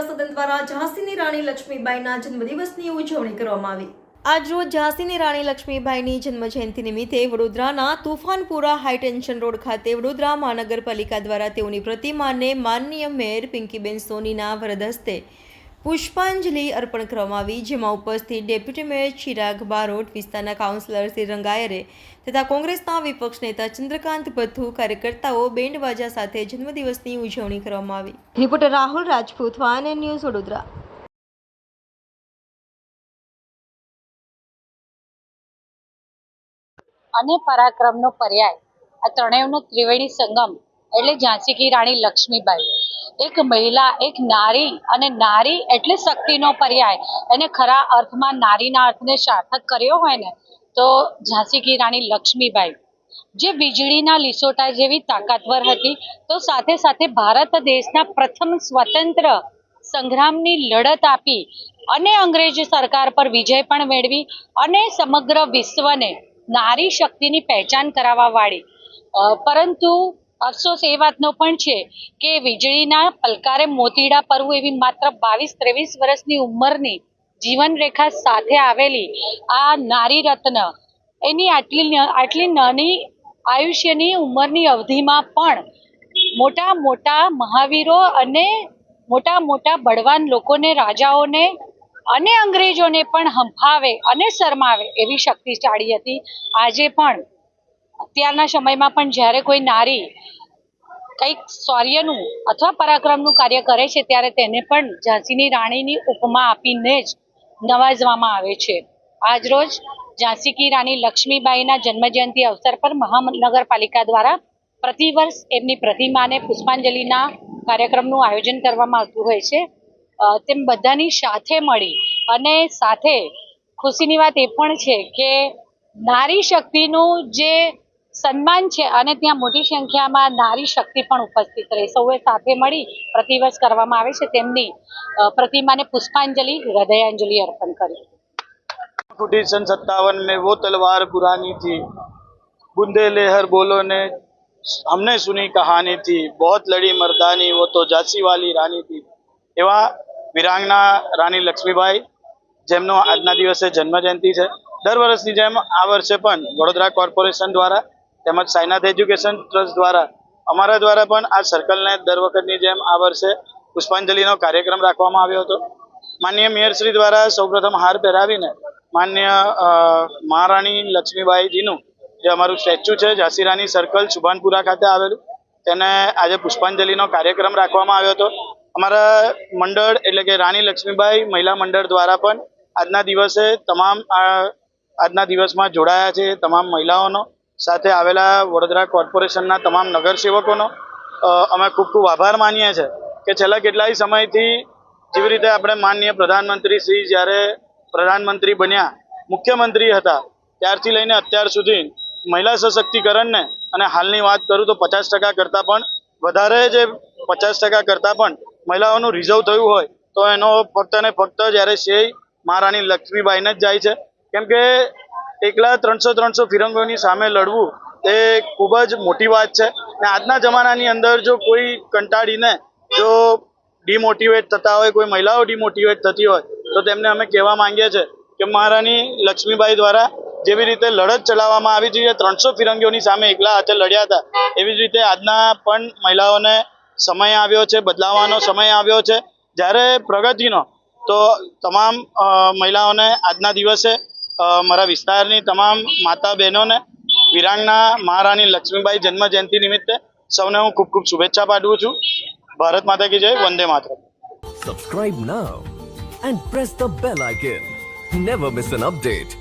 સેવા સદન દ્વારા ઝાંસીની રાણી લક્ષ્મીબાઈના જન્મદિવસની ઉજવણી કરવામાં આવી। આજરોજ ઝાંસીની રાણી લક્ષ્મીબાઈની જન્મજયંતિ નિમિત્તે વડોદરાના તુફાનપુરા હાઈટેન્શન રોડ ખાતે વડોદરા મહાનગરપાલિકા દ્વારા તેઓની પ્રતિમાને માનનીય મેયર પિંકીબેન સોનીના વરદ હસ્તે પુષ્પાંજલિ અર્પણ કરવામાં આવી, જેમાં ઉપસ્થિત ડેપ્યુટી મેયર ચિરાગ બારોટ, વિસ્તારના કાઉન્સિલર શ્રી રંગાયરે તથા કોંગ્રેસના વિપક્ષ નેતા ચંદ્રકાંત ભથ્થુ, કાર્યકર્તાઓ બેન્ડ બાજા સાથે જન્મદિવસની ઉજવણી કરવામાં આવી। Reporter Rahul Rajput, van news, Vadodara. અને પરાક્રમનો પર્યાય, આ ત્રણેયનો ત્રિવેણી સંગમ એટલે ઝાંસી કી રાણી લક્ષ્મીબાઈ। એક મહિલા, એક નારી, અને નારી એટલે શક્તિનો પર્યાય। એને ખરા અર્થમાં નારીના અર્થને સાર્થક કર્યો હોય ને તો ઝાંસી કી રાણી લક્ષ્મીબાઈ, જે વીજળીના લીસોટા જેવી તાકાતવર હતી, તો સાથે સાથે ભારત દેશના પ્રથમ સ્વતંત્ર સંગ્રામની લડત આપી અને અંગ્રેજ સરકાર પર વિજય પણ મેળવી અને સમગ્ર વિશ્વને નારી શક્તિની પહેચાન કરાવવા વાળી। પરંતુ અફસોસ એ વાતનો પણ છે કે વીજળીના પલકારે મોતીડા પરવું એવી માત્ર 22-23 વર્ષની ઉંમરની જીવનરેખા સાથે આવેલી આ નારી રત્ન એની આટલી નાની આયુષ્યની ઉંમરની અવધિમાં પણ મોટા મોટા મહાવીરો અને મોટા મોટા બળવાન લોકોને, રાજાઓને અને અંગ્રેજોને પણ હંફાવે અને શરમાવે એવી શક્તિશાળી હતી। આજે પણ અત્યારના સમયમાં પણ જ્યારે કોઈ નારી કંઈક શૌર્યનું અથવા પરાક્રમનું કાર્ય કરે છે ત્યારે તેને પણ ઝાંસીની રાણીની ઉપમા આપીને જ નવાજવામાં આવે છે। આજરોજ ઝાંસી કી રાણી લક્ષ્મીબાઈના જન્મજયંતિ અવસર પર મહાનગરપાલિકા દ્વારા પ્રતિવર્ષ એમની પ્રતિમાને પુષ્પાંજલિના કાર્યક્રમનું આયોજન કરવામાં આવતું હોય છે। તેમ બધાની સાથે મળી અને સાથે ખુશીની વાત એ પણ છે કે નારી શક્તિનું જે સન્માન છે અને ત્યાં મોટી સંખ્યામાં નારી શક્તિ પણ ઉપસ્થિત રહે, સૌએ સાથે મળી પ્રતિવર્ષ કરવામાં આવે છે। તેમની प्रतिमा ने पुष्पांजलि, हृदयांजलि अर्पण करी। फुटी सन 57 में वो तलवार पुरानी थी, बूंदे लेहर बोलो ने हमने सुनी कहानी थी, बहुत लड़ी मर्दानी वो तो झांसी वाली रानी थी। एवा वीरांगना रानी लक्ष्मीबाई જેમનો આજના દિવસે જન્મજયંતિ છે। દર વર્ષની જેમ આ વર્ષે પણ વડોદરા કોર્પોરેશન દ્વારા તેમજ સાઈનાથ એજ્યુકેશન ટ્રસ્ટ દ્વારા અમારા દ્વારા પણ આ સર્કલને દર વખતની જેમ આ વર્ષે પુષ્પાંજલિનો કાર્યક્રમ રાખવામાં આવ્યો હતો। માનનીય મેયરશ્રી દ્વારા સૌપ્રથમ હાર પહેરાવીને માનનીય મહારાણી લક્ષ્મીબાઈજીનું જે અમારું સ્ટેચ્યુ છે ઝાંસી રાની સર્કલ સુભાનપુરા ખાતે આવેલું, તેને આજે પુષ્પાંજલિનો કાર્યક્રમ રાખવામાં આવ્યો હતો। અમારા મંડળ એટલે કે રાણી લક્ષ્મીબાઈ મહિલા મંડળ દ્વારા પણ આજના દિવસે આજના દિવસમાં જોડાયા છે તમામ મહિલાઓનો, સાથે આવેલા વડોદરા કોર્પોરેશનના તમામ નગરસેવકોનો અમે ખૂબ ખૂબ આભાર માનીએ છીએ કે છેલ્લા કેટલાય સમયથી જેવી રીતે આપણે માનનીય પ્રધાનમંત્રી શ્રી જ્યારે પ્રધાનમંત્રી બન્યા, મુખ્યમંત્રી હતા ત્યારથી લઈને અત્યાર સુધી મહિલા સશક્તિકરણને અને હાલની વાત કરું તો 50% કરતાં પણ વધારે, જે 50% કરતાં પણ મહિલાઓનું રિઝર્વ થયું હોય તો એનો ફક્ત ને ફક્ત જ્યારે શ્રેય મહારાણી લક્ષ્મીબાઈને જ જાય છે। કેમ કે એકલા 300 ફિરંગોની સામે લડવું એ ખૂબ જ મોટી વાત છે ને આજના જમાનાની અંદર જો કોઈ કંટાળીને જો ડિમોટિવેટ થતા હોય, કોઈ મહિલાઓ ડિમોટિવેટ થતી હોય તો તેમને અમે કહેવા માંગીએ છીએ કે મહારાણી લક્ષ્મીબાઈ દ્વારા જેવી રીતે લડત ચલાવવામાં આવી હતી, 300 ફિરંગીઓની સામે એકલા હાથે લડ્યા હતા, એવી જ રીતે આજના પણ મહિલાઓને સમય આવ્યો છે, બદલાવાનો સમય આવ્યો છે જ્યારે પ્રગતિનો। તો તમામ મહિલાઓને આજના દિવસે મારા વિસ્તારની તમામ માતા બહેનોને વીરાંગના મહારાણી લક્ષ્મીબાઈ જન્મ જયંતિ નિમિત્તે સૌને હું ખૂબ ખૂબ શુભેચ્છા પાઠવું છું। ભારત માતા કી જય, Vande Mataram. Subscribe now and press the bell icon. Never miss an update.